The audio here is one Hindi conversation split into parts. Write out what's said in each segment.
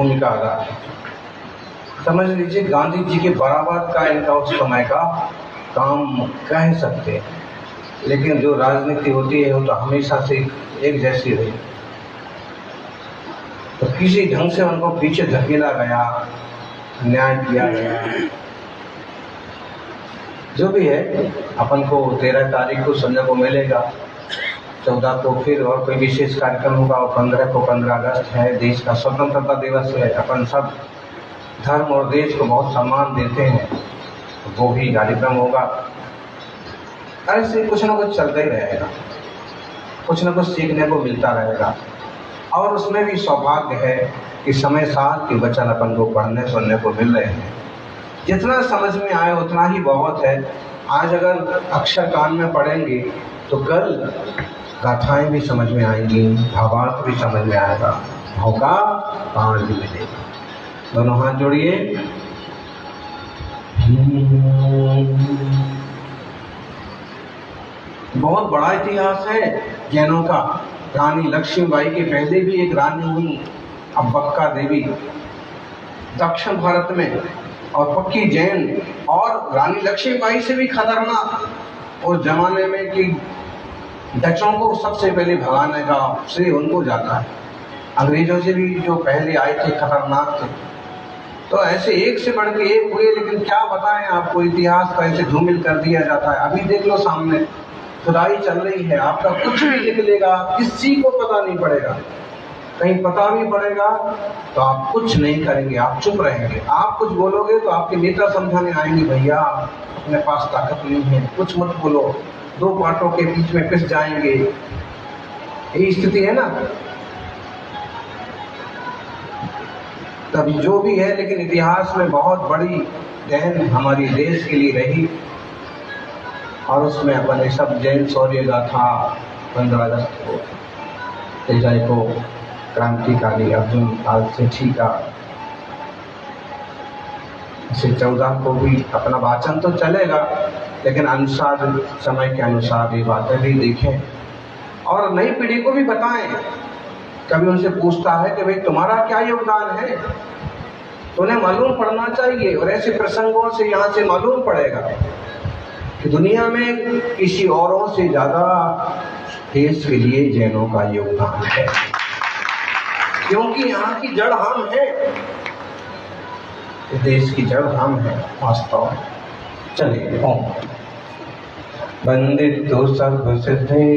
भूमिका अदा की। समझ लीजिए गांधी जी के बराबर का इनका उस समय का काम कह सकते हैं, लेकिन जो राजनीति होती है वो तो हमेशा से एक जैसी रही। तो किसी ढंग से उनको पीछे धकेला गया, न्याय किया गया। जो भी है, अपन को 13 तारीख को सुनने को मिलेगा। 14 को फिर और कोई विशेष कार्यक्रम होगा, और 15 को 15 अगस्त है, देश का स्वतंत्रता दिवस है। अपन सब धर्म और देश को बहुत सम्मान देते हैं, वो भी कार्यक्रम होगा। ऐसे कुछ ना कुछ चलता ही रहेगा, कुछ ना कुछ सीखने को मिलता रहेगा। और उसमें भी सौभाग्य है कि समय साथ के वचन अपन को पढ़ने सुनने को मिल रहे हैं। जितना समझ में आए उतना ही बहुत है। आज अगर अक्षर कान में पढ़ेंगे तो कल गाथाएं भी समझ में आएंगी, भावार्थ भी समझ में आएगा, मौका पांच भी मिलेगा। दोनों हाथ जोड़िए। बहुत बड़ा इतिहास है जैनों का। रानी लक्ष्मीबाई के पहले भी एक रानी हुई, अब्बक्का देवी, दक्षिण भारत में, और पक्की जैन। और रानी लक्ष्मीबाई से भी खतरनाक उस जमाने में कि डचों को सबसे पहले भगाने का श्रेय उनको जाता है। अंग्रेजों से भी जो पहले आए थे खतरनाक थे। तो ऐसे एक से बढ़ के एक हुए, लेकिन क्या बताएं आपको, इतिहास का ऐसे धूमिल कर दिया जाता है। अभी देख लो सामने खुदाई चल रही है, आपका कुछ भी लिख लेगा, किसी को पता नहीं पड़ेगा। कहीं पता भी पड़ेगा तो आप कुछ नहीं करेंगे, आप चुप रहेंगे। आप कुछ बोलोगे तो आपके नेता समझाने आएंगे, भैया अपने पास ताकत नहीं है, कुछ मत बोलो, दो बातों के बीच में पिस जाएंगे। यही स्थिति है ना। तभी जो भी है, लेकिन इतिहास में बहुत बड़ी देन हमारी देश के लिए रही। और उसमें अपने सब जैन शौर्य गाथा 15 अगस्त को, 13 को क्रांतिकारी अर्जुन लाल सेठी का, 14 को भी अपना वाचन तो चलेगा, लेकिन अनुसार समय के अनुसार ये बातें भी देखें और नई पीढ़ी को भी बताएं। कभी उनसे पूछता है कि भाई तुम्हारा क्या योगदान है, तो उन्हें मालूम पड़ना चाहिए। और ऐसे प्रसंगों से यहाँ से मालूम पड़ेगा कि दुनिया में किसी औरों से ज्यादा देश के लिए जैनों का योगदान है, क्योंकि यहाँ की जड़ हम हैं, देश की जड़ हम हैं वास्तव में। चलिए ओम बंदितो सर्व सिद्धि,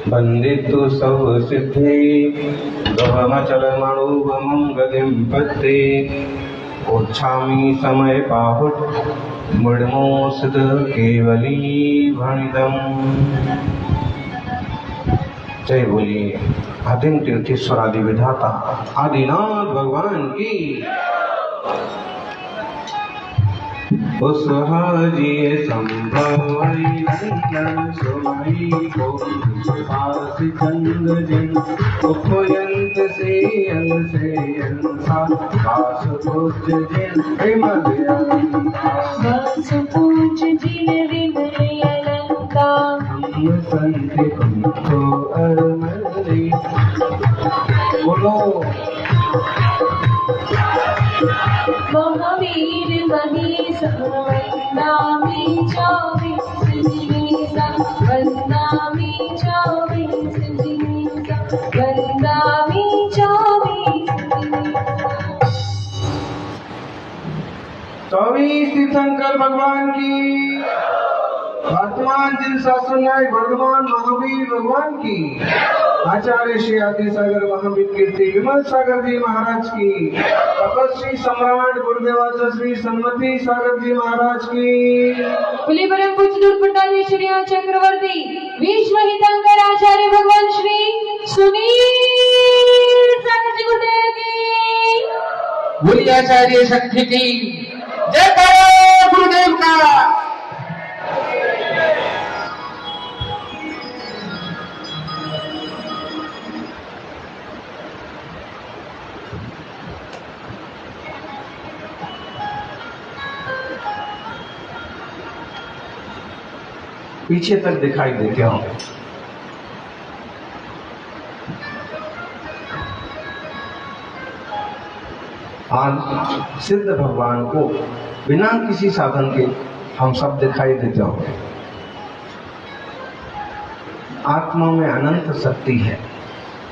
बंदितो सर्व सिद्धि, गहमचल मणुभमं गतिं पत्ते, ओच्छामि समय पाहुट मुड़मोसद केवली भणिदम। जय बोलिए आदिम तीर्थेश्वर आदि विधाता आदिनाथ भगवान की। उसहाजिए संभव सुमई को पास चंद्र जिन उपयंत से अंसा पास पूज जिन वास पूज जिन विमलयलंका, हम संत को अरमरी। बोलो महावीर महेश वंदामि 24 जिनेसा, वंदामि 24 जिनेसा, वंदामि 24 जिनेसा। 24 तीर्थंकर भगवान की, वर्तमान जिन शास्त्र न्याय वर्धमान महावीर भगवान की, आचार्य श्री आदि सागर महावीर कीर्ति विमल सागर जी महाराज की, तपस्वी सम्राट गुरुदेव श्री सन्मति सागर जी महाराज की। बोले परम पूज्य दूरपट्टाधी श्री चक्रवर्ती विश्व हितंकर आचार्य भगवान श्री सुनील सागर जी गुरुदेव की। बोलिए आचार्य शक्ति की जय करो गुरुदेव का। पीछे तक दिखाई देते होंगे। आज सिद्ध भगवान को बिना किसी साधन के हम सब दिखाई देते होंगे। आत्मा में अनंत शक्ति है,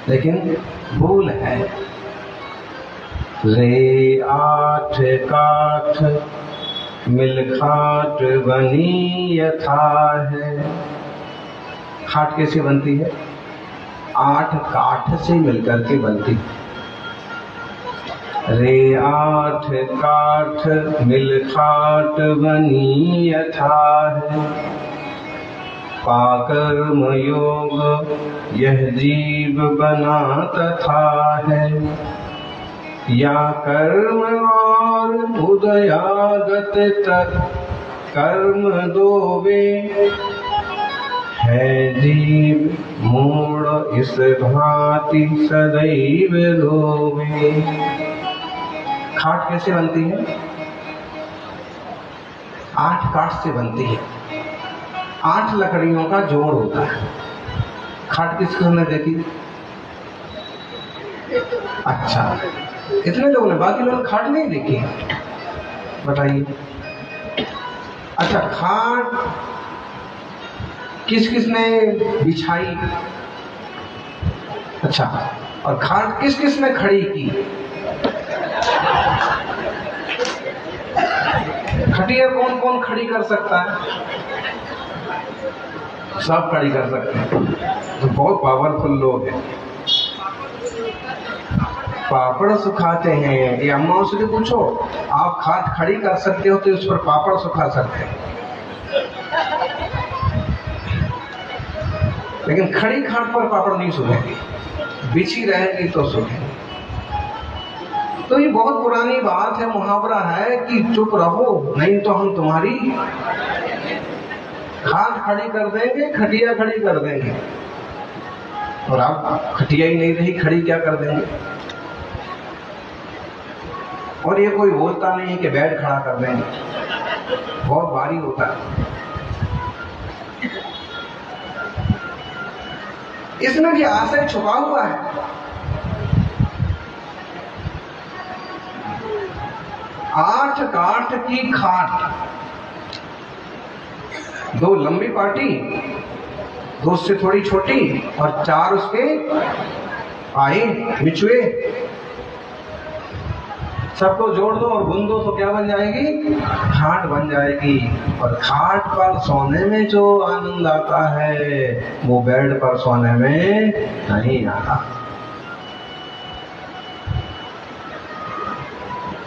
लेकिन भूल है। रे आठ काठ मिल खाट बनी यथा है। खाट कैसे बनती है? 8 काठ से मिलकर के बनती है। रे आठ काठ मिल खाट बनी यथा है। पाकर्म योग यह जीव बना तथा है। या कर्म और उदयागत तक कर्म दोवे। है जीव मूढ़ इस भांति सदैव रोवे। खाट कैसे बनती है? 8 काठ से बनती है। 8 लकड़ियों का जोड़ होता है। खाट किसको ने देखी? अच्छा, इतने लोगों ने, बाकी लोगों ने खाट नहीं देखी, बताइए। अच्छा, खाट किस किस ने बिछाई? अच्छा, और खाट किस किस ने खड़ी की? खटिया कौन कौन खड़ी कर सकता है? सब खड़ी कर सकते हैं। तो बहुत पावरफुल लोग हैं। पापड़ सुखाते हैं। ये अम्माओं से पूछो, आप खाट खड़ी कर सकते हो तो उस पर पापड़ सुखा सकते हैं, लेकिन खड़ी खाट पर पापड़ नहीं सूखेगी, बिछी रहेगी तो सूखेगी। तो ये बहुत पुरानी बात है, मुहावरा है कि चुप रहो नहीं तो हम तुम्हारी खाट खड़ी कर देंगे, खटिया खड़ी कर देंगे। और आप खटिया ही नहीं रही, खड़ी क्या कर देंगे? और ये कोई बोलता नहीं है कि बेड खड़ा कर देंगे, बहुत भारी होता है। इसमें भी आशय छुपा हुआ है। 8 काठ की खाट, 2 लंबी पाटी, 2 उससे थोड़ी छोटी और 4 उसके आए बिछुए। सबको जोड़ दो और बुन दो तो क्या बन जाएगी? खाट बन जाएगी। और खाट पर सोने में जो आनंद आता है वो बेड पर सोने में नहीं आता।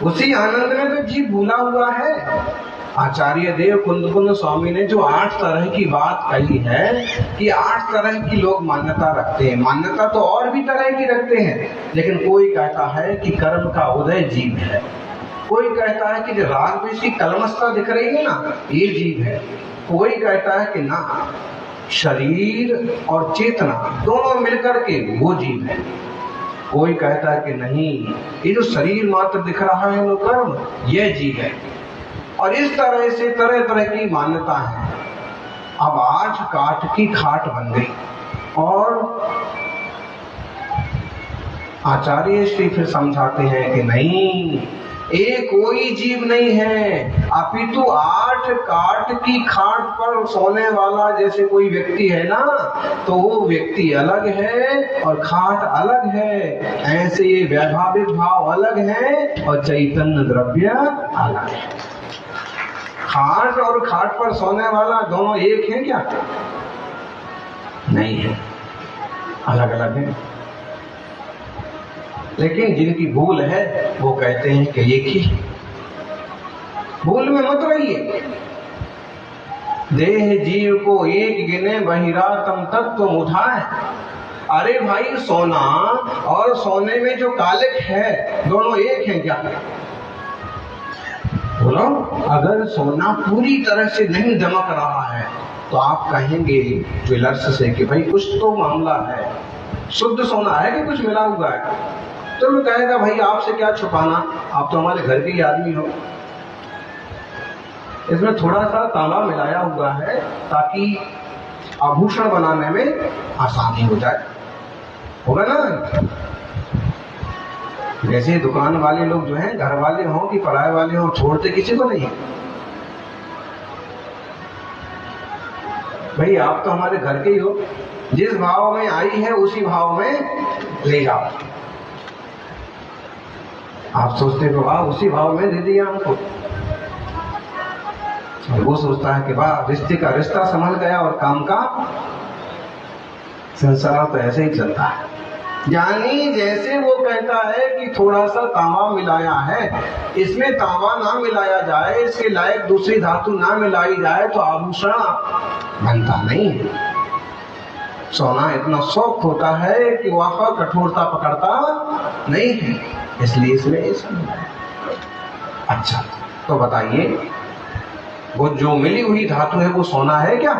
उसी आनंद में तो जीव भूला हुआ है। आचार्य देव कुंदकुंद स्वामी ने जो 8 तरह की बात कही है कि 8 तरह की लोग मान्यता रखते हैं। मान्यता तो और भी तरह की रखते हैं, लेकिन कोई कहता है कि कर्म का उदय जीव है, कोई कहता है कि जो राग द्वेष की कलमशता दिख रही है ना, ये जीव है, कोई कहता है कि ना, शरीर और चेतना दोनों मिलकर के वो जीव है, कोई कहता है कि नहीं, ये जो शरीर मात्र दिख रहा है वो कर्म, यह जीव है। और इस तरह से तरह तरह की मान्यता है। अब 8 काठ की खाट बन गई और आचार्य श्री फिर समझाते हैं कि नहीं, एक कोई जीव नहीं है, अपितु 8 काठ की खाट पर सोने वाला जैसे कोई व्यक्ति है ना, तो वो व्यक्ति अलग है और खाट अलग है। ऐसे ये वैभाविक भाव अलग है और चैतन्य द्रव्य अलग है। खाट और खाट पर सोने वाला दोनों एक है क्या? नहीं है, अलग अलग है। लेकिन जिनकी भूल है वो कहते हैं कि एक ही। भूल में मत रहिए। देह जीव को एक गिने बहिरातम तत्व उठाए। अरे भाई, सोना और सोने में जो कालिक है दोनों एक हैं क्या? बोलो, अगर सोना पूरी तरह से नहीं दमक रहा है तो आप कहेंगे ज्वेलर्स से कि भाई कुछ तो मामला है, शुद्ध सोना है कि कुछ मिला हुआ है? तो वो कहेगा भाई आपसे क्या छुपाना, आप तो हमारे घर के ही आदमी हो। इसमें थोड़ा सा तांबा मिलाया हुआ है ताकि आभूषण बनाने में आसानी हो जाए, होगा ना? जैसे दुकान वाले लोग जो हैं, घर वाले हों कि पराये वाले हों, छोड़ते किसी को नहीं। भाई आप तो हमारे घर के ही हो, जिस भाव में आई है उसी भाव में ले जाओ। आप सोचते हो वाह उसी भाव में दे दिया हमको, और वो सोचता है कि वाह रिश्ते का रिश्ता संभल गया और काम का संसार तो ऐसे ही चलता है। यानी जैसे वो कहता है कि थोड़ा सा तांबा मिलाया है, इसमें तांबा ना मिलाया जाए, इसके लायक दूसरी धातु ना मिलाई जाए तो आभूषण बनता नहीं है। सोना इतना सॉफ्ट होता है कि वह कठोरता पकड़ता नहीं है, इसलिए इसमें ऐसा मिलाया। अच्छा तो बताइए, वो जो मिली हुई धातु है वो सोना है क्या?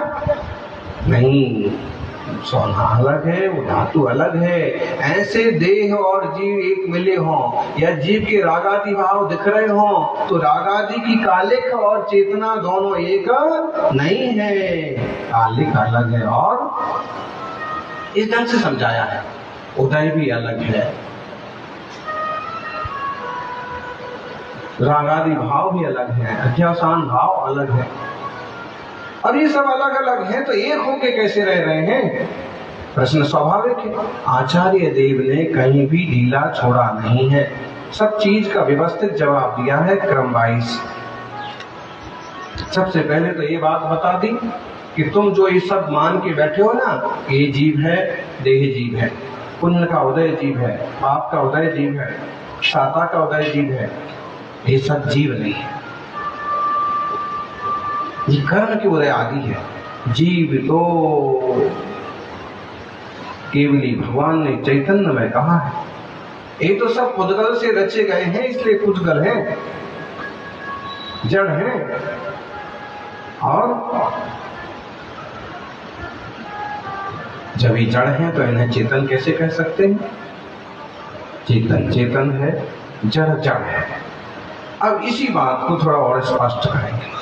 नहीं, सोना अलग है, वो धातु अलग है। ऐसे देह और जीव एक मिले हों या जीव के रागादि भाव दिख रहे हों तो रागादि की कालिक और चेतना दोनों एक नहीं है, कालिक अलग है। और इस ढंग से समझाया है, उदय भी अलग है, रागादि भाव भी अलग है, अध्यासान भाव अलग है। अब ये सब अलग अलग है तो एक होके कैसे रह रहे हैं? प्रश्न स्वाभाविक है। आचार्य देव ने कहीं भी ढीला छोड़ा नहीं है, सब चीज का व्यवस्थित जवाब दिया है क्रम वाइज। सबसे पहले तो ये बात बता दी कि तुम जो ये सब मान के बैठे हो ना, ये जीव है, देह जीव है, पुण्य का उदय जीव है, पाप का उदय जीव है, शाता का उदय जीव है, ये सब जीव नहीं है, ये कर्म की उदय आदि है। जीव तो केवली भगवान ने चैतन्य में कहा है, ये तो सब पुद्गल से रचे गए हैं, इसलिए पुद्गल हैं, जड़ हैं। और जब ये जड़ हैं तो इन्हें चेतन कैसे कह सकते हैं? चेतन चेतन है, जड़ जड़ है। अब इसी बात को थोड़ा और स्पष्ट करेंगे।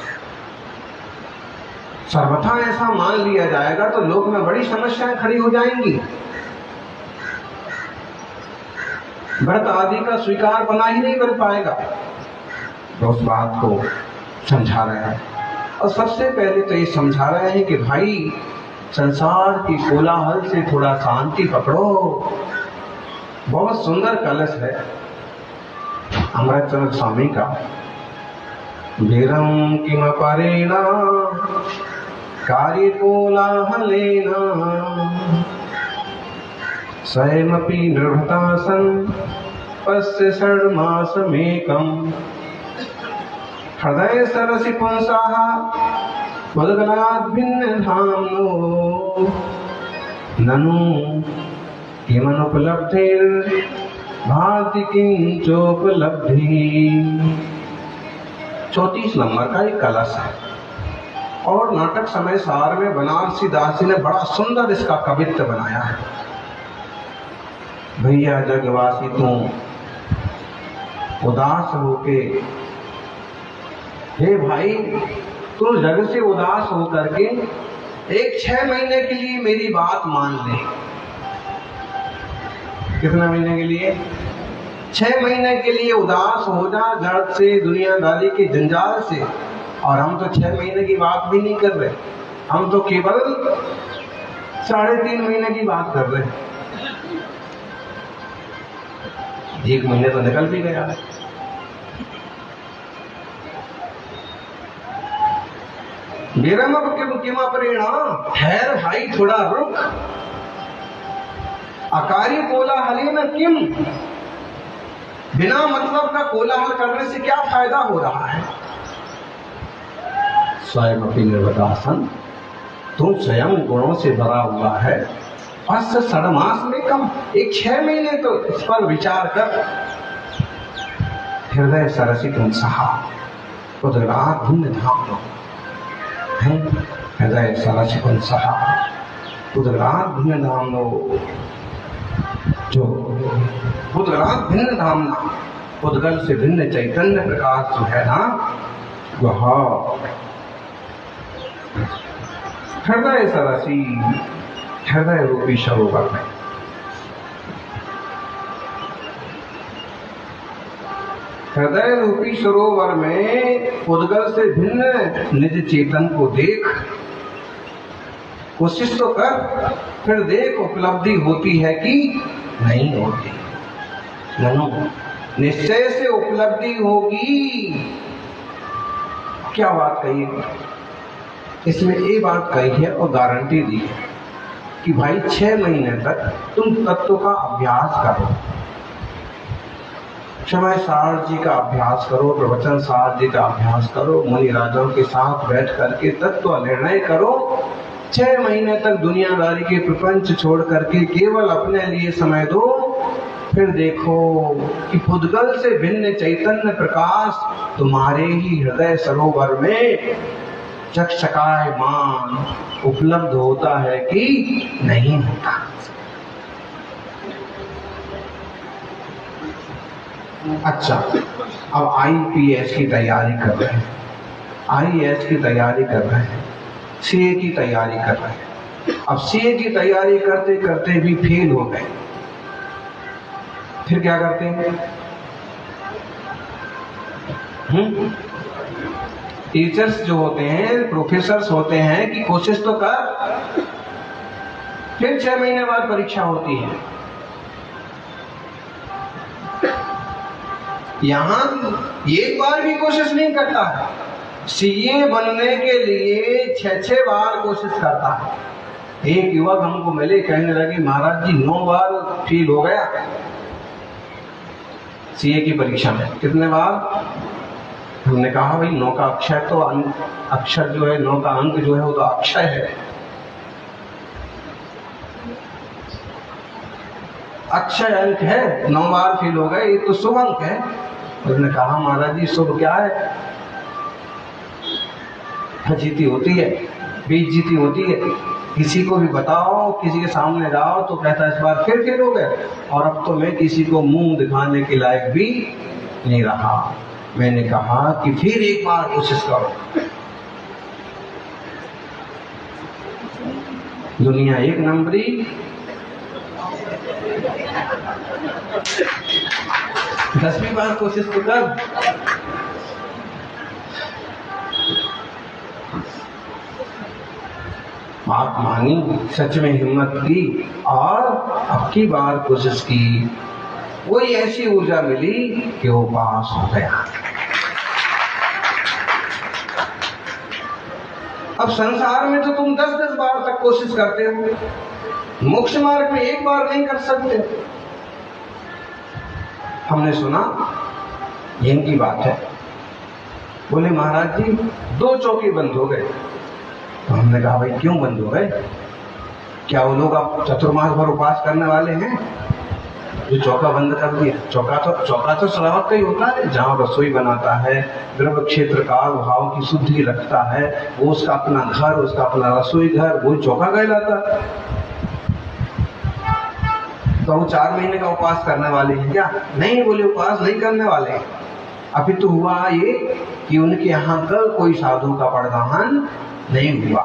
सर्वथा ऐसा मान लिया जाएगा तो लोक में बड़ी समस्याएं खड़ी हो जाएंगी, व्रत आदि का स्वीकार बना ही नहीं बन पाएगा। तो उस बात को समझा रहे हैं, और सबसे पहले तो ये समझा रहे हैं कि भाई संसार की कोलाहल से थोड़ा शांति पकड़ो। बहुत सुंदर कलश है अमृतचंद्र स्वामी का, वीरम किम परेणा कार्य कोलाहलेना स्वयमपि निर्भतासन् पश्य षड्मासमेकम् हृदय सरसि पुंसाः उद्गलाद्भिन्न धाम्नो ननु किमनुपलब्धिर् भाति किंचोपलब्धि। 34 नंबर का एक कलश है, और नाटक समय सार में बनारसी दासी ने बड़ा सुंदर इसका कवित्व बनाया है। भैया जगवासी तुम उदास होके, हे भाई तुम जग से उदास होकर के एक 6 महीने के लिए मेरी बात मान ले। कितने महीने के लिए? 6 महीने के लिए उदास हो जा जड़ से, दुनियादारी के जंजाल से। और हम तो 6 महीने की बात भी नहीं कर रहे, हम तो केवल 3.5 महीने की बात कर रहे हैं। 1 महीने तो निकल भी गया है। किमा परिणाम, ठहर भाई थोड़ा रुक। अकार्य कोलाहल न किम, बिना मतलब का कोलाहल करने से क्या फायदा हो रहा है? स्वयं अपनी निर्वदासन, तू स्वयं गुणों से भरा हुआ है। बस षड्मास में कम, एक 6 महीने तो इस पर विचार कर। हृदय सरसी तुम सहा उदगलाद् भिन्न धाम्नो, हृदय सरसी तुम सहा उदगलाद् भिन्न धाम्नो। जो उदगलाद् भिन्न धाम्ना, उदगल से भिन्न चैतन्य प्रकाश जो है ना, वह हृदय सरसी, हृदय रूपी सरोवर में। हृदय रूपी सरोवर में उद्गल से भिन्न निज चेतन को देख, कोशिश तो कर, फिर देख उपलब्धि होती है कि नहीं होती। ननु निश्चय से उपलब्धि होगी। क्या बात कही है इसमें? ये बात कही है और गारंटी दी है कि भाई 6 महीने तक तुम तत्व का अभ्यास करो, समय सार जी का अभ्यास करो, प्रवचन सार जी का अभ्यास करो, मुनि राजाओं के साथ बैठ करके तत्व निर्णय करो। 6 महीने तक दुनियादारी के प्रपंच छोड़ करके केवल अपने लिए समय दो, फिर देखो कि पुद्गल से भिन्न चैतन्य प्रकाश तुम्हारे ही हृदय सरोवर में चकचकायमान उपलब्ध होता है कि नहीं होता। अच्छा, अब IPS की तैयारी कर रहे हैं, IAS की तैयारी कर रहे हैं, CA की तैयारी कर रहे हैं। अब CA की तैयारी करते करते भी फेल हो गए, फिर क्या करते हैं? टीचर्स जो होते हैं, प्रोफेसर्स होते हैं कि कोशिश तो कर, फिर 6 महीने बाद परीक्षा होती है। यहां एक बार भी कोशिश नहीं करता है, CA बनने के लिए 6 बार कोशिश करता है। एक युवक हमको मिले, कहने लगे महाराज जी 9 बार फेल हो गया CA की परीक्षा में। कितने बार? हमने कहा भाई 9 का अक्षर तो अक्षर जो है, 9 का अंक जो है वो तो अक्षय है, अक्षय अंक है। 9 बार फेल हो गए, ये तो शुभ अंक है। उसने कहा महाराज जी शुभ क्या है? फजीती होती है, बेइज्जती होती है। किसी को भी बताओ, किसी के सामने जाओ तो कहता है इस बार फिर फेल हो गए, और अब तो मैं किसी को मुंह दिखाने के लायक भी नहीं रहा। मैंने कहा कि फिर एक बार कोशिश करो। दुनिया 1 नंबरी, 10वीं बार कोशिश तो कर। बात मानी, सच में हिम्मत की और अब की बार कोशिश की। वही ऐसी ऊर्जा मिली कि वो पास हो गया। अब संसार में तो तुम 10-10 बार तक कोशिश करते हो, मोक्ष मार्ग में 1 बार नहीं कर सकते। हमने सुना, यहीं की बात है, बोले महाराज जी 2 चौके बंद हो गए। तो हमने कहा भाई क्यों बंद हो गए? क्या वो लोग अब चतुर्मास भर उपवास करने वाले हैं जो चौका बंद कर दिया? चौका तो श्रावक का ही होता है, जहाँ रसोई बनाता है, द्रव्य क्षेत्र काल भाव की शुद्धि रखता है, वो उसका अपना घर, उसका अपना रसोई घर, वो चौका कहलाता है। तो वो 4 महीने का उपवास करने वाले हैं क्या? नहीं, बोले उपवास नहीं करने वाले हैं। अभी तो हुआ ये कि उनके यहाँ कल कोई साधु का पड़दान नहीं हुआ,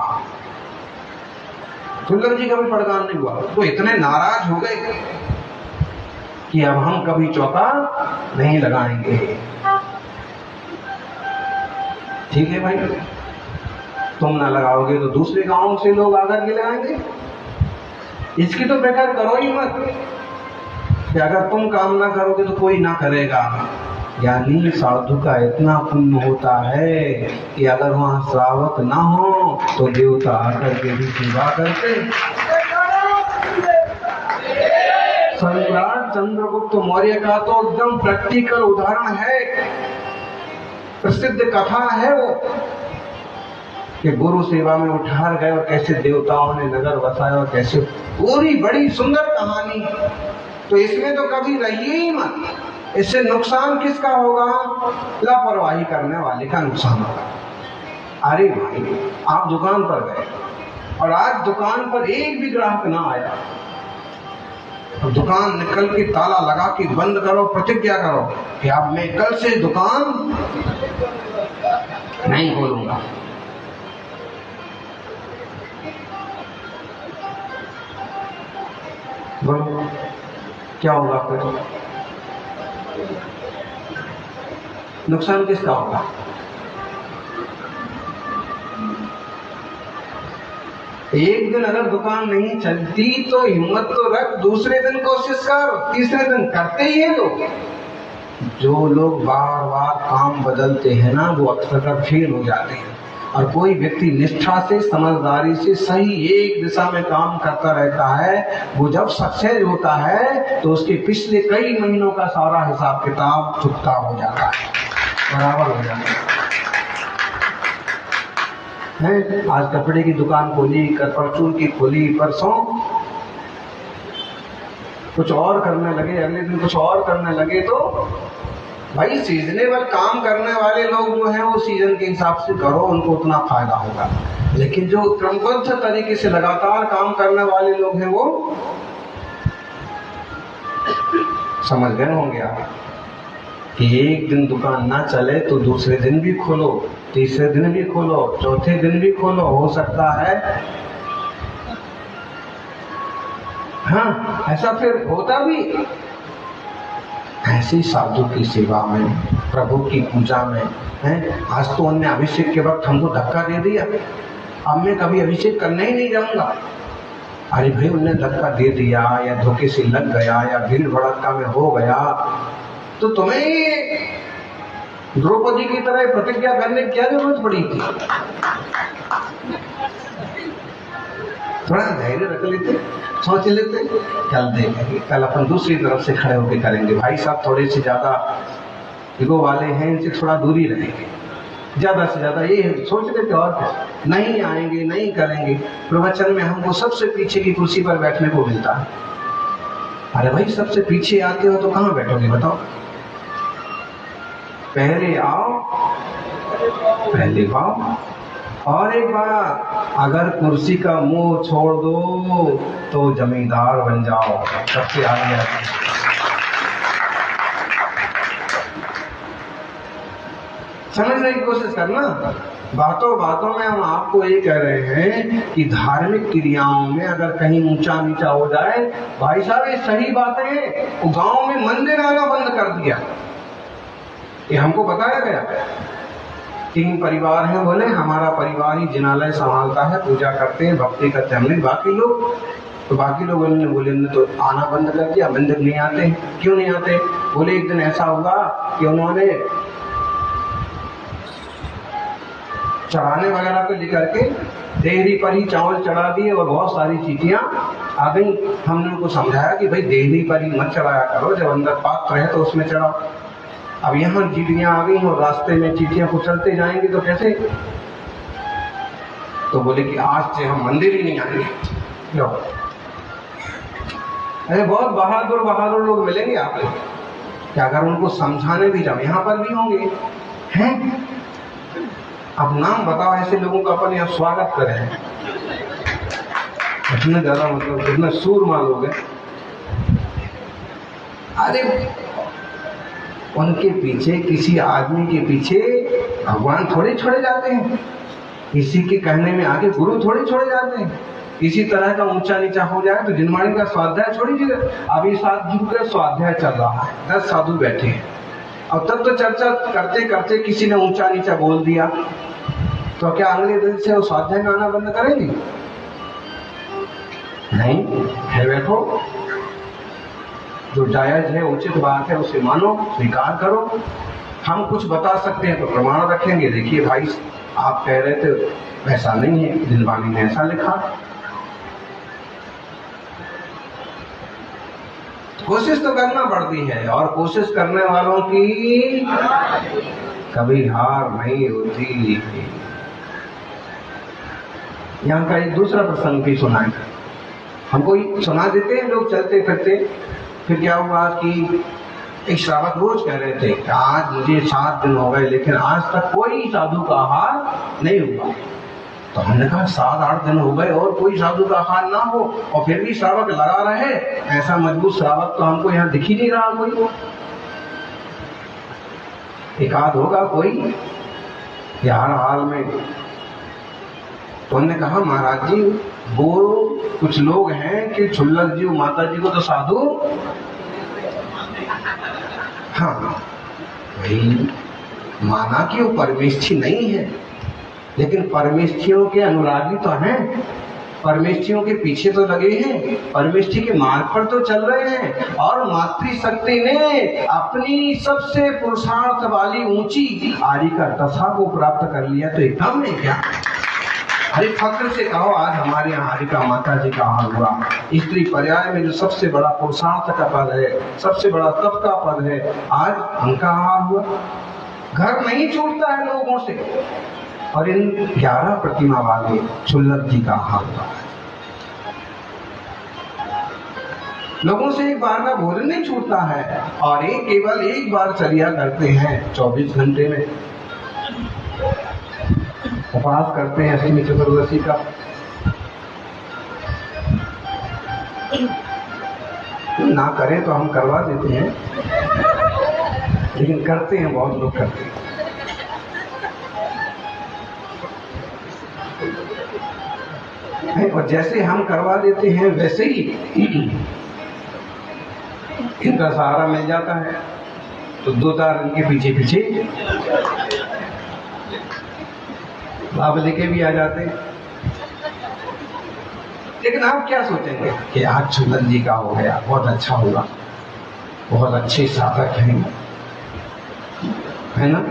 सुंदर जी का भी पड़दान नहीं हुआ। तो इतने नाराज हो गए कि अब हम कभी चौका नहीं लगाएंगे। ठीक है भाई, तुम ना लगाओगे तो दूसरे गांवों से लोग आकर के लगाएंगे। इसकी तो बेकार करो ही मत कि अगर तुम काम ना करोगे तो कोई ना करेगा। यानी साधु का इतना पुण्य होता है कि अगर वहां श्रावक ना हो तो देवता आकर के भी सेवा करते। सम्राट चंद्रगुप्त मौर्य का तो एकदम प्रैक्टिकल उदाहरण है, प्रसिद्ध कथा है वो, कि गुरु सेवा में उठार गए और कैसे देवताओं ने नगर बसाया और कैसे, पूरी बड़ी सुंदर कहानी। तो इसमें तो कभी रहिए ही मत, इससे नुकसान किसका होगा? लापरवाही करने वाले का नुकसान होगा। अरे भाई, आप दुकान पर गए और आज दुकान पर एक भी ग्राहक ना आया, तो दुकान निकल के ताला लगा के बंद करो, प्रतिज्ञा करो कि अब मैं कल से दुकान नहीं खोलूंगा। बोलो क्या होगा फिर? नुकसान किसका होगा? एक दिन अगर दुकान नहीं चलती तो हिम्मत तो रख, दूसरे दिन कोशिश कर, तीसरे दिन करते ही है लोग। जो लोग बार बार काम बदलते हैं ना, वो अक्सर फेल हो जाते हैं। और कोई व्यक्ति निष्ठा से, समझदारी से सही एक दिशा में काम करता रहता है, वो जब सक्सेस होता है तो उसके पिछले कई महीनों का सारा हिसाब किताब चुकता हो जाता है, बराबर हो जाता है। आज कपड़े की दुकान खोली, कल परचून की खोली, परसों कुछ और करने लगे, अगले दिन कुछ और करने लगे। तो भाई सीजनेबल काम करने वाले लोग जो हैं वो सीजन के हिसाब से करो, उनको उतना फायदा होगा। लेकिन जो क्रमबद्ध तरीके से लगातार काम करने वाले लोग हैं वो समझ गए होंगे आप कि एक दिन दुकान ना चले तो दूसरे दिन भी खोलो, तीसरे दिन भी खोलो, चौथे दिन भी खोलो, हो सकता है। हाँ, ऐसा फिर होता भी। ऐसी साधु की सेवा में, प्रभु की पूजा में है। आज तो उनने अभिषेक के वक्त हमको धक्का दे दिया, अब मैं कभी अभिषेक करने ही नहीं जाऊंगा। अरे भाई, उनने धक्का दे दिया या धोखे से लग गया या भीड़ भड़का में हो गया तो तुम्हें द्रौपदी की तरह प्रतिज्ञा करने की क्या जरूरत पड़ी थी? थोड़ा धैर्य रख लेते, सोच लेते, कल देखेंगे, कल अपन दूसरी तरफ से खड़े होकर करेंगे। भाई साहब थोड़े से ज्यादा ईगो वाले हैं, इनसे थोड़ा दूरी रहेंगे, ज्यादा से ज्यादा ये सोच लेते। और क्या, नहीं आएंगे, नहीं करेंगे। प्रवचन में हमको सबसे पीछे की कुर्सी पर बैठने को मिलता है। अरे भाई, सबसे पीछे आते हो तो कहाँ बैठोगे बताओ? पहले आओ, पहले पाओ। और एक बात, अगर कुर्सी का मुंह छोड़ दो तो जमींदार बन जाओ, सबसे आगे आते। समझने की कोशिश करना। बातों बातों में हम आपको ये कह रहे हैं कि धार्मिक क्रियाओं में अगर कहीं ऊंचा नीचा हो जाए, भाई साहब ये सही बातें हैं। वो गांव में मंदिर आना बंद कर दिया, ये हमको बताया गया। 3 परिवार हैं, बोले हमारा परिवार ही जिनालय संभालता है, पूजा करते हैं, भक्ति करते हैं। हमने बाकी लोग बोले तो आना बंद कर दिया, मंदिर नहीं आते। क्यों नहीं आते? बोले एक दिन ऐसा हुआ कि उन्होंने चढ़ाने वगैरह को लेकर के देहरी पर ही चावल चढ़ा दिए और बहुत सारी चीटियां आ गई। हमने उनको समझाया कि भाई देहरी पर ही मत चढ़ाया करो, जब अंदर पात्र है तो उसमें चढ़ाओ। अब यहाँ चीटियां आ गई और रास्ते में चीटियां कुचलते जाएंगे तो कैसे? तो बोले कि आज से हम मंदिर ही नहीं आएंगे। लो, अरे बहुत बहादुर लोग मिलेंगे आपको कि अगर उनको समझाने भी जाओ, यहाँ पर भी होंगे हैं। अब नाम बताओ ऐसे लोगों का अपन यहाँ स्वागत करें। इतने ज्यादा मतलब कितने सूरमा लोग हैं। अरे उनके पीछे, किसी आदमी के पीछे भगवान थोड़े छोड़े जाते हैं, किसी के कहने में आगे गुरु थोड़े छोड़े जाते हैं। किसी तरह का ऊंचा नीचा हो जाए तो जिनवाणी का स्वाध्याय छोड़ दीजिए। अभी साधु का स्वाध्याय चल रहा है, 10 साधु बैठे हैं और तब तो चर्चा करते करते किसी ने ऊंचा नीचा बोल दिया तो क्या अगले दिन से वो स्वाध्याय में आना बंद करेंगे? नहीं है। बैठो, जो जायज है, उचित बात है, उसे मानो, स्वीकार करो। हम कुछ बता सकते हैं तो प्रमाण रखेंगे। देखिए भाई, आप कह रहे थे वैसा नहीं है, दिनवाणी ने ऐसा लिखा। कोशिश तो करना पड़ती है और कोशिश करने वालों की कभी हार नहीं होती। यहाँ का एक दूसरा प्रसंग भी सुनाए, हमको सुना देते हैं लोग चलते फिरते। फिर क्या हुआ कि एक श्रावक रोज कह रहे थे कि आज मुझे 7 दिन हो गए लेकिन आज तक कोई साधु का हार नहीं हुआ। तो हमने कहा 7-8 दिन हो गए और कोई साधु का हार ना हो और फिर भी श्रावक लगा रहे, ऐसा मजबूत श्रावक तो हमको यहाँ दिख ही नहीं रहा कोई। एकाध होगा कोई या हर हाल में। तो उन्होंने कहा महाराज जी, वो कुछ लोग हैं कि छुल्लक जी माता जी को तो साधु, हाँ भाई माना कि वो परमेष्ठी नहीं है, लेकिन परमेष्ठियों के अनुरागी तो हैं, परमेष्ठियों के पीछे तो लगे हैं, परमेष्ठी के मार्ग पर तो चल रहे हैं। और मातृशक्ति ने अपनी सबसे पुरुषार्थ वाली ऊंची आरिका दशा को प्राप्त कर लिया, तो एकदम है क्या? अरे फक्र से कहो, आज हमारे यहाँ हारिका माता जी का हाल हुआ। स्त्री पर्याय में जो सबसे बड़ा पुरुषार्थ का पद है, सबसे बड़ा तप का पद है, आज उनका हाल हुआ। घर नहीं छूटता है लोगों से, और इन 11 प्रतिमा वाले चुल्लक जी का हाल हुआ। लोगों से एक बार का भोजन नहीं छूटता है, और केवल एक बार चर्या करते हैं 24 घंटे में। उपवास करते हैं अष्टमी चतुर्दशी का। ना करें तो हम करवा देते हैं, लेकिन करते हैं, बहुत लोग करते हैं। और जैसे हम करवा देते हैं वैसे ही इनका सहारा मिल जाता है, तो 2 तार इनके पीछे पीछे लाभ लेके भी आ जाते हैं। लेकिन आप क्या सोचेंगे कि आज चुल्लक जी का हो गया, बहुत अच्छा होगा, बहुत अच्छे साधक हैं, है ना,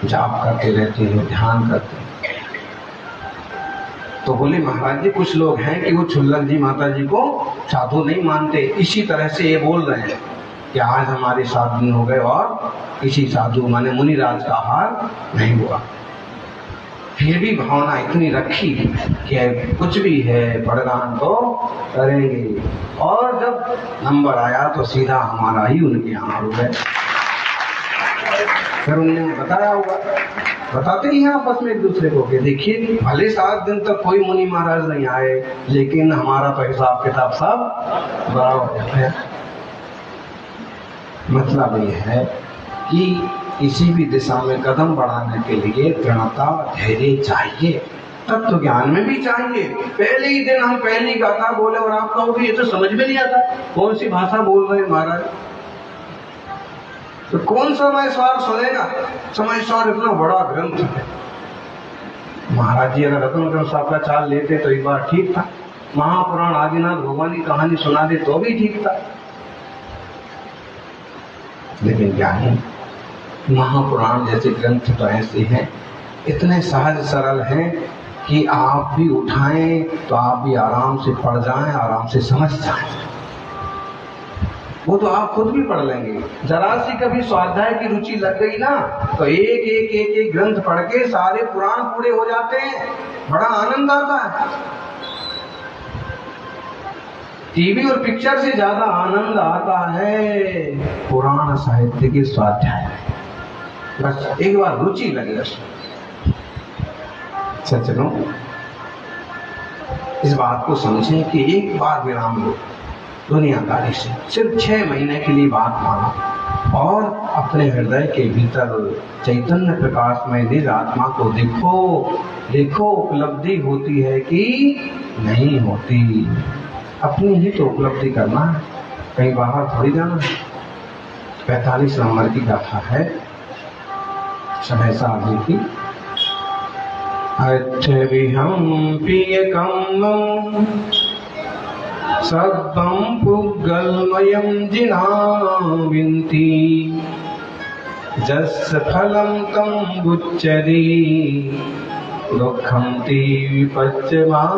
जाप करते रहते हैं, ध्यान करते हैं। तो बोले महाराज जी कुछ लोग हैं कि वो चुल्लक जी माता जी को साधु नहीं मानते, इसी तरह से ये बोल रहे हैं कि आज हमारे 7 दिन हो गए और किसी साधु माने मुनिराज का हाल नहीं हुआ। फिर भी भावना इतनी रखी कि कुछ भी है बड़गान तो करेंगे, और जब नंबर आया तो सीधा हमारा ही उनके यहाँ हो गए। फिर उन्होंने बताया होगा, बताते ही हैं आपस में एक दूसरे को कि देखिए भले 7 दिन तक कोई मुनि महाराज नहीं आए, लेकिन हमारा तो हिसाब किताब सब बराबर है। मतलब ये है कि किसी भी दिशा में कदम बढ़ाने के लिए दृढ़ता, धैर्य चाहिए, तत्व ज्ञान में भी चाहिए। पहले ही दिन हम पहली गाथा बोले और आप लोगों को ये तो समझ में नहीं आता कौन सी भाषा बोल रहे हैं महाराज, तो कौन सा समयस्वार सुनेगा? समयस्वार इतना बड़ा ग्रंथ है। महाराज जी अगर रत्न ग्रंथ साहब का चाल लेते तो एक बार ठीक था, महापुराण आदिनाथ भगवान की कहानी सुना दे तो भी ठीक था, लेकिन क्या है, महापुराण जैसे ग्रंथ तो ऐसे हैं, इतने सहज सरल हैं कि आप भी उठाएं तो आप भी आराम से पढ़ जाएं, आराम से समझ जाएं। वो तो आप खुद भी पढ़ लेंगे। जरा सी कभी स्वाध्याय की रुचि लग गई ना, तो एक ग्रंथ पढ़ के सारे पुराण पूरे हो जाते हैं, बड़ा आनंद आता है। टीवी और पिक्चर से ज्यादा आनंद आता है पुराण साहित्य के स्वाध्याय में। बस एक बार रुचि लगे, सज्जनों इस बात को समझें कि एक बार विराम लो दुनियादारी से, सिर्फ 6 महीने के लिए बात मानो और अपने हृदय के भीतर चैतन्य प्रकाश में निज आत्मा को देखो उपलब्धि होती है कि नहीं होती। अपनी ही तो उपलब्धि करना है, कहीं बाहर थोड़ी जाना है। 45 नंबर की गाथा है सहसा जी की। अट्ठविहं प्रियकं सद्भं पुग्गलमयं जिनाविन्ति जस्य फलं तं बुच्चरि दुःखं ते विपच्यमानस्य।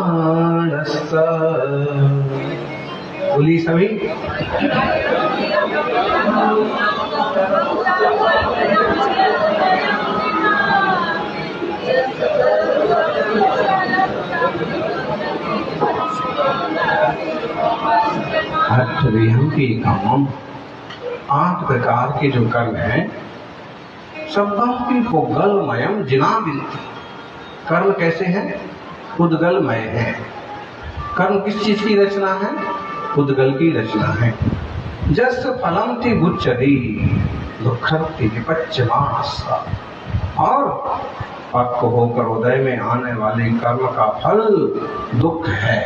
बोली सभी। अट्ठविहं प्रियकं, 8 प्रकार के जो कर्म हैं, सद्भं पुग्गलमयं जिनाविन्ति। कर्म कैसे हैं? उद्गलमय है। कर्म किस चीज की रचना है? उद्गल की रचना है। जस फलम ति गुच्चरी दुःखति विपच्यमानस्य, और पक्व होकर उदय में आने वाले कर्म का फल दुख है।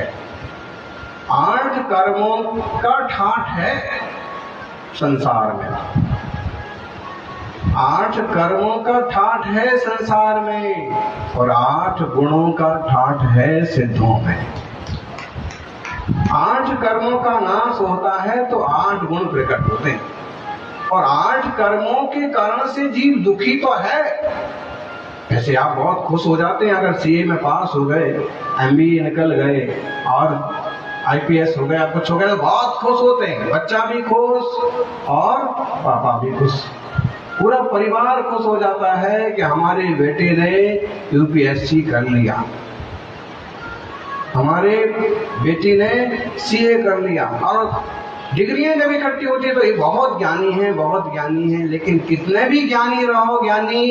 8 कर्मों का ठाठ है संसार में। 8 कर्मों का ठाठ है संसार में और 8 गुणों का ठाठ है सिद्धों में। 8 कर्मों का नाश होता है तो 8 गुण प्रकट होते हैं और 8 कर्मों के कारण से जीव दुखी तो है। ऐसे आप बहुत खुश हो जाते हैं अगर सीए में पास हो गए, एमबीए निकल गए और आईपीएस हो गया, कुछ हो गया, बहुत खुश होते हैं, बच्चा भी खुश और पापा भी खुश, पूरा परिवार खुश हो जाता है कि हमारे बेटे ने यूपीएससी कर लिया, हमारे बेटी ने सीए कर लिया। और डिग्रियां जब इकट्ठी होती है तो ये बहुत ज्ञानी है, बहुत ज्ञानी है, लेकिन कितने भी ज्ञानी रहो, ज्ञानी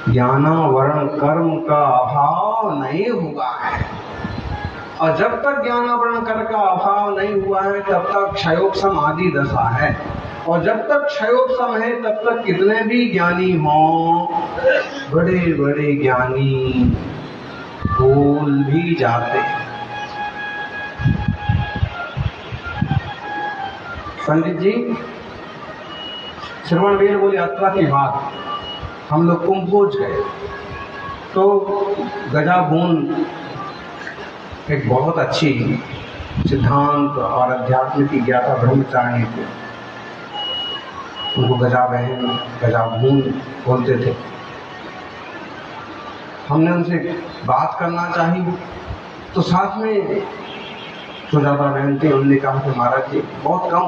ज्ञानावरण कर्म का अभाव नहीं हुआ है। और जब तक ज्ञानावरण कर्म का अभाव नहीं हुआ है तब तक क्षयोपम आदि दशा है। और जब तक क्षयोपम है तब तक कितने भी ज्ञानी हों, बड़े बड़े ज्ञानी भूल भी जाते। पंडित जी श्रवण बेलगोल यात्रा की बात, हम लोग कुंभोज गए तो गजाबून एक बहुत अच्छी सिद्धांत और अध्यात्म की ज्ञाता ब्रह्मचारिणी थे, उनको गजा बहन गजाबून बोलते थे। हमने उनसे बात करना चाहिए तो साथ में सुजाता बहन थी, उन्होंने कहा कि महाराज जी बहुत कम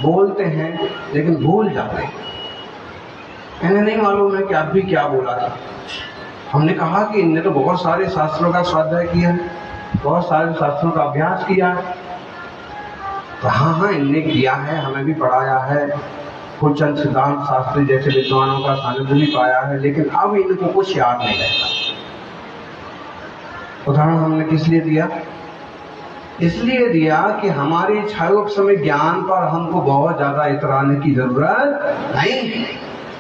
बोलते हैं लेकिन भूल जाते हैं, इन्हें नहीं मालूम है कि आप भी क्या बोला था। हमने कहा कि इनने तो बहुत सारे शास्त्रों का स्वाध्याय किया है, बहुत सारे शास्त्रों का अभ्यास किया है। तो हाँ इनने किया है, हमें भी पढ़ाया है, फूलचंद सिद्धांत शास्त्री जैसे विद्वानों का सानिध्य भी पाया है, लेकिन अब इनको कुछ याद नहीं रहता। उदाहरण हमने किस लिए दिया? इसलिए दिया कि हमारे क्षयोपम ज्ञान पर हमको बहुत ज्यादा इतराने की जरूरत नहीं है।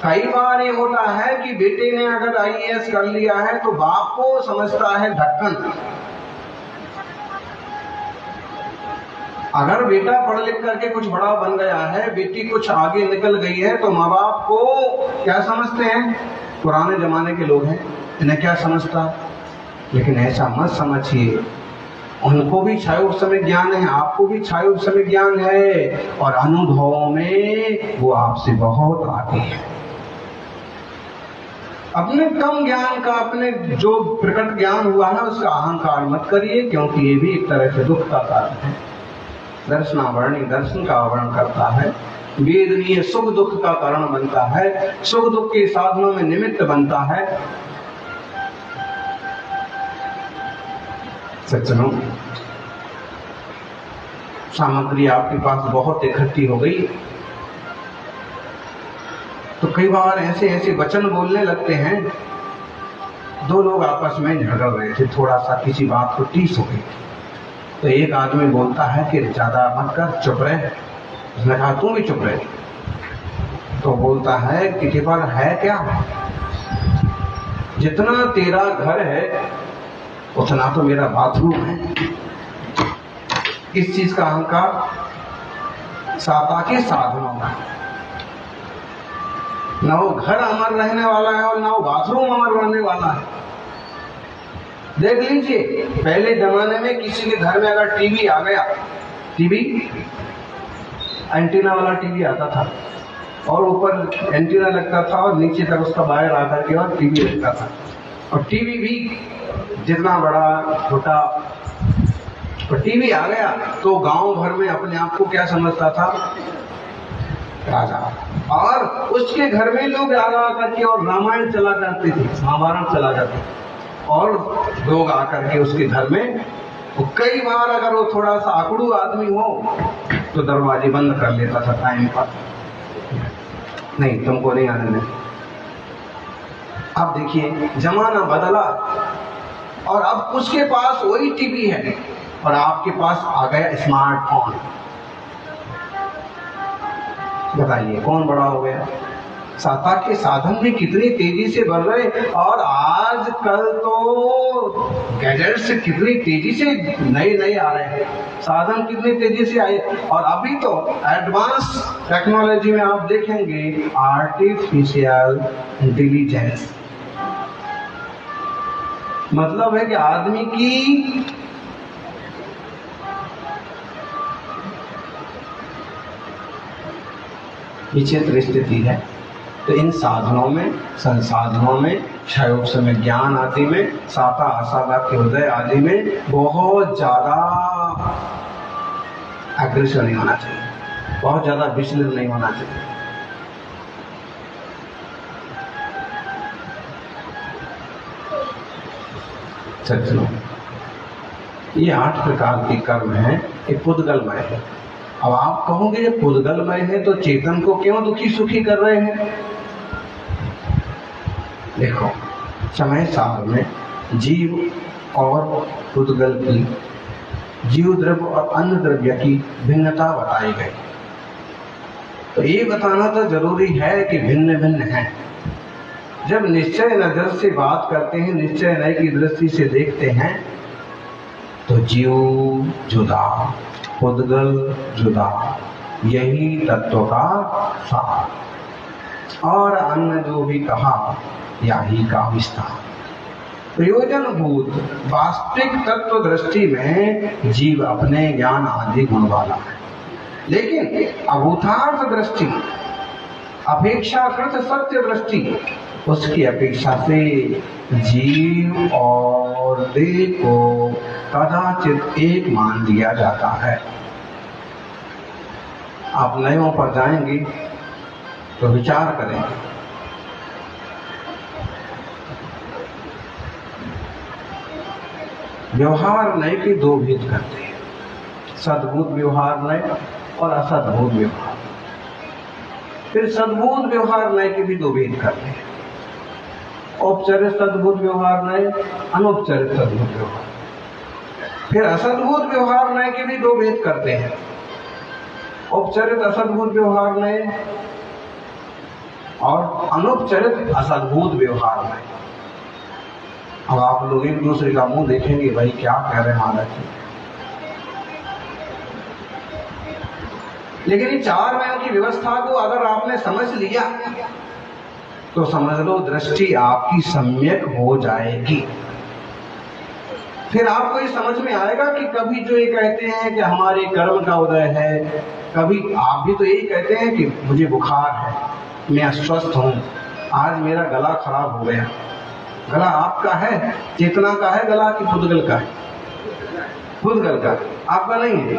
कई बार ये होता है कि बेटे ने अगर आईएएस कर लिया है तो बाप को समझता है ढक्कन। अगर बेटा पढ़ लिख करके कुछ बड़ा बन गया है, बेटी कुछ आगे निकल गई है, तो माँ बाप को क्या समझते हैं? पुराने जमाने के लोग हैं, इन्हें क्या समझता? लेकिन ऐसा मत समझिए, उनको भी क्षयोपम ज्ञान है, आपको भी क्षयोपम ज्ञान है और अनुभव में वो आपसे बहुत आगे है। अपने कम ज्ञान का, अपने जो प्रकट ज्ञान हुआ है उसका अहंकार मत करिए, क्योंकि ये भी एक तरह से दुख का कारण है। दर्शनावरणी दर्शन का आवरण करता है, वेदनीय सुख दुख का कारण बनता है, सुख दुख के साधनों में निमित्त बनता है। सज्जनों, सामग्री आपके पास बहुत इकट्ठी हो गई तो कई बार ऐसे ऐसे वचन बोलने लगते हैं। दो लोग आपस में झगड़ रहे थे, थोड़ा सा किसी बात को टीस हो गई, तो एक आदमी बोलता है कि ज्यादा मत कर, चुप रहे। उसने कहा तुम भी चुप रहे। तो बोलता है कि पर है क्या, जितना तेरा घर है उतना तो मेरा बाथरूम है। इस चीज का अहंकार साता के साधनों का, ना वो घर अमर रहने वाला है और ना वो बाथरूम अमर रहने वाला है। देख लीजिए, पहले जमाने में किसी के घर में अगर टीवी आ गया, टीवी एंटीना वाला टीवी आता था और ऊपर एंटीना लगता था और नीचे तक उसका वायर आकर के और टीवी लगता था, और टीवी भी जितना बड़ा छोटा, और टीवी आ गया तो गांव भर में अपने आप को क्या समझता था? राजा। और उसके घर में लोग आगा करके और रामायण चला करते थे, महाभारत चला करते थे, और लोग आकर के उसके घर में, तो कई बार अगर वो थोड़ा सा आकड़ू आदमी हो तो दरवाजे बंद कर लेता था टाइम पर, नहीं तुमको नहीं आने दें। अब देखिए जमाना बदला और अब उसके पास वही टीवी है और आपके पास आ गया स्मार्टफोन। बताइए कौन बड़ा हो गया? साता के साधन भी कितनी तेजी से बढ़ रहे, और आजकल तो गैजेट्स कितनी तेजी से नए आ रहे हैं, साधन कितनी तेजी से आए, और अभी तो एडवांस टेक्नोलॉजी में आप देखेंगे आर्टिफिशियल इंटेलिजेंस, मतलब है कि आदमी की विचित्र स्थिति है। तो इन साधनों में, संसाधनों में, क्षयोग समय ज्ञान आदि में, साता असादा के हृदय आदि में बहुत ज्यादा अग्रसर नहीं होना चाहिए, बहुत ज्यादा विचलित नहीं होना चाहिए। सज्जनों, ये 8 प्रकार के कर्म हैं, ये पुद्गलमय है। अब आप कहोगे ये पुद्गलमय है तो चेतन को क्यों दुखी सुखी कर रहे हैं? देखो, समय सार में जीव और पुद्गल की, जीव द्रव्य और अन्य द्रव्य की भिन्नता बताई गई। तो ये बताना तो जरूरी है कि भिन्न भिन्न है। जब निश्चय नजर से बात करते हैं, निश्चय नय की दृष्टि से देखते हैं, तो जीव जुदा, पुद्गल जुदा, यही तत्व का सार। और अन्य जो भी कहा, यही का विस्तार। प्रयोजनभूत वास्तविक तत्व दृष्टि में जीव अपने ज्ञान आदि गुण वाला है, लेकिन अभूतार्थ दृष्टि, अपेक्षाकृत सत्य दृष्टि, उसकी अपेक्षा से जीव और देह को कदाचित एक मान दिया जाता है। आप नयों पर जाएंगे तो विचार करेंगे। व्यवहार नय के दो भेद करते हैं, सद्भूत व्यवहार नय और असद्भूत व्यवहार। फिर सद्भूत व्यवहार नय के भी दो भेद करते हैं, औपचारिक सद्भूत व्यवहार नय, अनौपचारिक सद्भूत व्यवहार। फिर असद्भूत व्यवहार नय के भी दो भेद करते हैं, औपचारिक असद्भूत व्यवहार नय और अनौपचारिक असद्भूत व्यवहार नय। अब आप लोग एक दूसरे का मुंह देखेंगे, भाई क्या कह रहे हैं महाराज जी। लेकिन इन 4 नयों की व्यवस्था को अगर आपने समझ लिया तो समझ लो दृष्टि आपकी सम्यक हो जाएगी। फिर आपको ये समझ में आएगा कि कभी जो ये कहते हैं कि हमारे कर्म का उदय है, कभी आप भी तो यही कहते हैं कि मुझे बुखार है, मैं अस्वस्थ हूं, आज मेरा गला खराब हो गया। गला आपका है, चेतना का है गला कि पुद्गल का है? पुद्गल का, आपका नहीं है।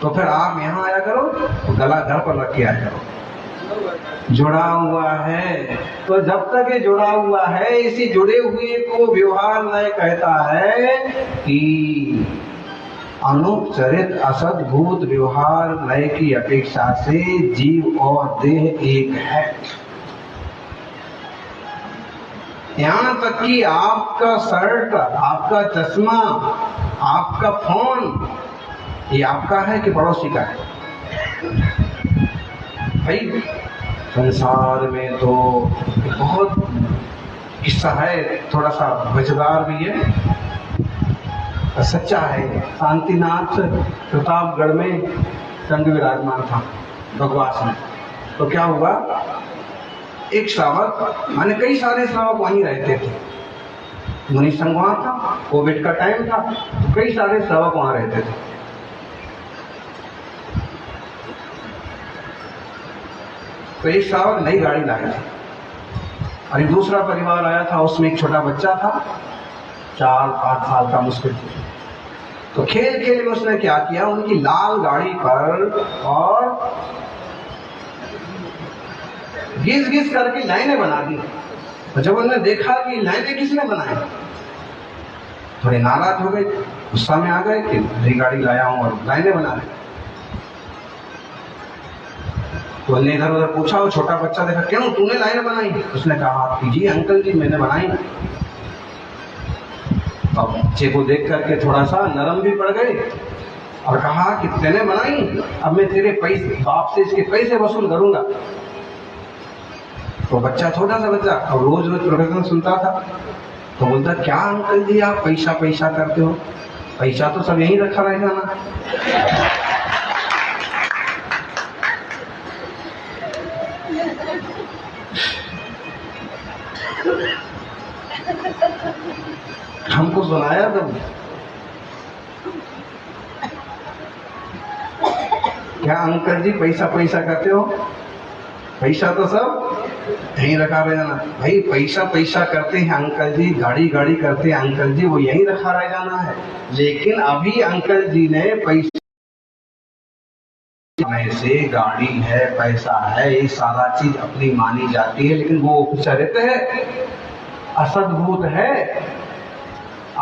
तो फिर आप यहाँ आया करो, तो गला घर पर रख के आया करो। जुड़ा हुआ है, तो जब तक ये जुड़ा हुआ है, इसी जुड़े हुए को व्यवहार नय कहता है कि अनौपचारिक असद्भूत व्यवहार नय की अपेक्षा से जीव और देह एक है। यहाँ तक कि आपका शर्ट, आपका चश्मा, आपका फोन, ये आपका है कि पड़ोसी का है? भाई संसार में तो बहुत किस्सा है, थोड़ा सा मजेदार भी है, सच्चा है। शांतिनाथ प्रतापगढ़ में संग विराजमान था बगवास में। तो क्या हुआ, एक श्रावक, माने कई सारे श्रावक वहीं रहते थे, मुनि संघ वहां था, कोविड का टाइम था, तो कई सारे श्रावक वहां रहते थे। तो एक श्रावक नई गाड़ी लाया था और एक दूसरा परिवार आया था, उसमें एक छोटा बच्चा था, 4-5 साल का मुश्किल। तो खेल खेल में उसने क्या किया, उनकी लाल गाड़ी पर और घिस घिस करके लाइनें बना दी। तो जब उन्होंने देखा कि लाइनें किसने बनाई, थोड़े नाराज हो गए, गुस्सा में आ गए कि नई गाड़ी लाया हूं और लाइनें बना रहे। तो उन्होंने इधर उधर पूछा, वो छोटा बच्चा देखा, क्यों तूने लाइनें बनाई? उसने कहा कि जी अंकल जी मैंने बनाई। अब बच्चे को देख करके थोड़ा सा नरम भी पड़ गए और कहा कि तूने बनाई, अब मैं तेरे पैसे, बाप से इसके पैसे वसूल करूंगा। तो बच्चा, छोटा सा बच्चा, और रोज रोज प्रवचन सुनता था, तो तो बोलता क्या अंकल जी आप पैसा पैसा करते हो, पैसा तो सब यहीं रखा रहेगा ना। हमको सुनाया तो क्या अंकल जी पैसा पैसा करते हो, पैसा तो सब यहीं रखा रहेगा ना। भाई पैसा पैसा करते हैं अंकल जी, गाड़ी गाड़ी करते हैं अंकल जी, वो यहीं रखा रह जाना है। लेकिन अभी अंकल जी ने पैसा में से गाड़ी है, पैसा है, ये सारा चीज अपनी मानी जाती है, लेकिन वो चरित्र है, असद्भूत है,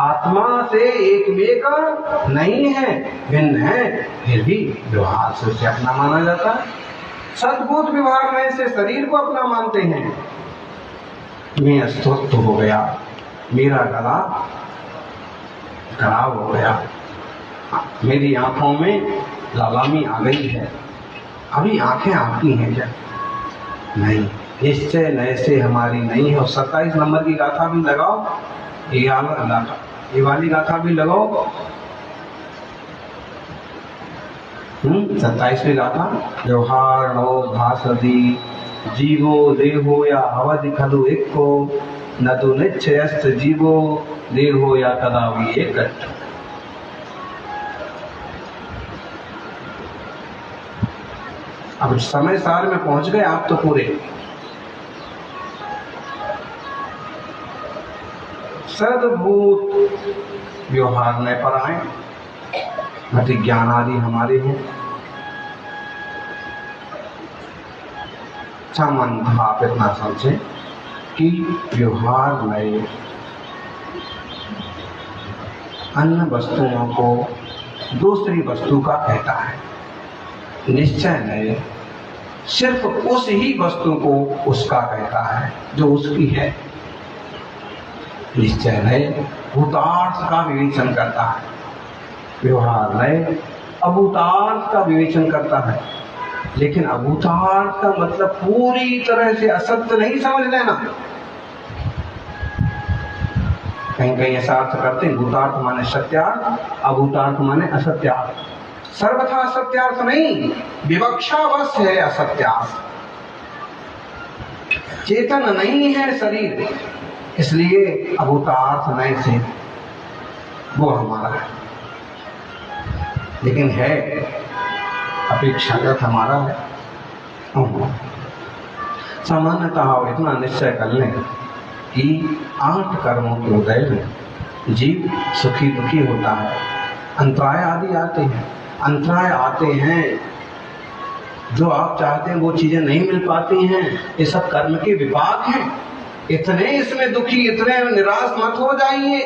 आत्मा से एक में का नहीं है, भिन्न है, फिर भी व्यवहार से उसे अपना माना जाता है। सद्भूत व्यवहार में से शरीर को अपना मानते हैं। मैं अस्वस्थ हो गया, मेरा गला खराब हो गया, मेरी आंखों में लालामी आ गई है, अभी आंखें आती हैं क्या? नहीं, निश्चय नए से हमारी नहीं है। और 27 नंबर की गाथा भी लगाओ, ये वाली गाथा भी लगाओ। 27वीं गाथा, व्यवहार नो भासति जीवो देहो या अवधि खलु एको न तो निश्चयस्त जीवो देहो या कदापि एक। अब समय सार में पहुंच गए आप तो पूरे। सद्भूत व्यवहार में पर आए, मति ज्ञान आदि हमारे हैं। सामान्य आप इतना समझें कि व्यवहार में अन्य वस्तुओं को दूसरी वस्तु का कहता है, निश्चय नहीं सिर्फ उस ही वस्तु को उसका कहता है जो उसकी है। निश्चय नहीं भूतार्थ का विवेचन करता है, व्यवहार नहीं अभूतार्थ का विवेचन करता है। लेकिन अभूतार्थ का मतलब पूरी तरह से असत्य नहीं समझ लेना। कहीं कहीं ऐसा अर्थ करते हैं, भूतार्थ माने सत्यार्थ, अभूतार्थ माने असत्यार्थ। सर्वथा असत्यार्थ नहीं, विवक्षावश है असत्यार्थ। चेतन नहीं है शरीर, इसलिए अभूतार्थ नहीं से वो हमारा है, लेकिन है अपेक्षागत हमारा है। सामान्यतः इतना निश्चय कर लें कि 8 कर्मों के उदय में जीव सुखी दुखी होता है। अंतराय आदि आते हैं, अंतराय आते हैं, जो आप चाहते हैं वो चीजें नहीं मिल पाती हैं। ये सब कर्म के विपाक हैं। इतने इसमें दुखी, इतने निराश मत हो जाइए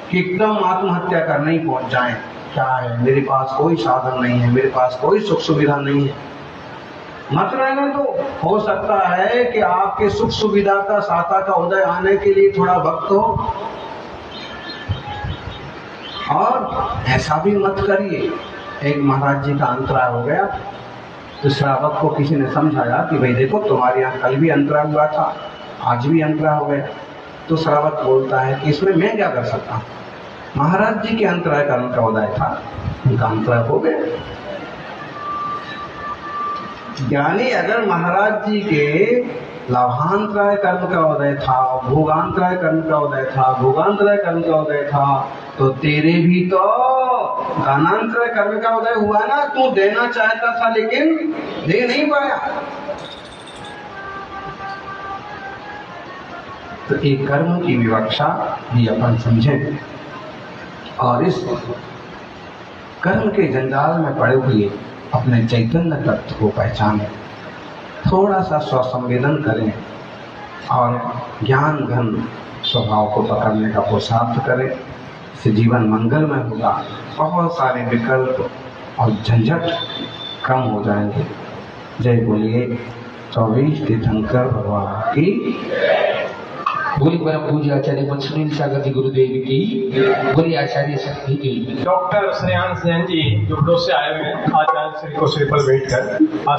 कि एकदम आत्महत्या करने ही पहुंच जाएं। क्या है, मेरे पास कोई साधन नहीं है, मेरे पास कोई सुख सुविधा नहीं है, मत रहना। तो हो सकता है कि आपके सुख सुविधा का साता का उदय आने के लिए थोड़ा वक्त हो, और ऐसा भी मत करिए। एक महाराज जी का अंतराय हो गया, तो श्रावक को किसी ने समझाया कि भाई देखो तुम्हारे यहाँ कल भी अंतराय हुआ था, आज भी अंतराय हो गया। तो श्रावक बोलता है कि इसमें मैं क्या कर सकता हूँ, महाराज जी के अंतराय कर्म का उदय था, उनका अंतराय हो गया। ज्ञानी अगर महाराज जी के लाभांतराय कर्म का उदय था, भोगांतराय कर्म का उदय था, भोगांतराय कर्म का उदय था, तो तेरे भी तो दानांतराय कर्म का उदय हुआ ना। तू देना चाहता था लेकिन दे नहीं पाया। तो एक कर्म की विवक्षा भी अपन समझें, और इस कर्म के जंजाल में पड़े हुए अपने चैतन्य तत्व को पहचानें, थोड़ा सा स्वसंवेदन करें और ज्ञान घन स्वभाव को पकड़ने का पुरुषार्थ करें। इससे जीवन मंगलमय होगा, बहुत सारे विकल्प और झंझट कम हो जाएंगे। जय बोलिए 24 तीर्थंकर भगवान की। बोली परम पूज्य आचार्य मन सुनील सागर जी गुरुदेव की। बोली आचार्य शक्ति की। डॉक्टर श्रेयांश जैन जी जो विदेश से आए हुए हैं, आचार्य श्री को श्री पर भेंट कर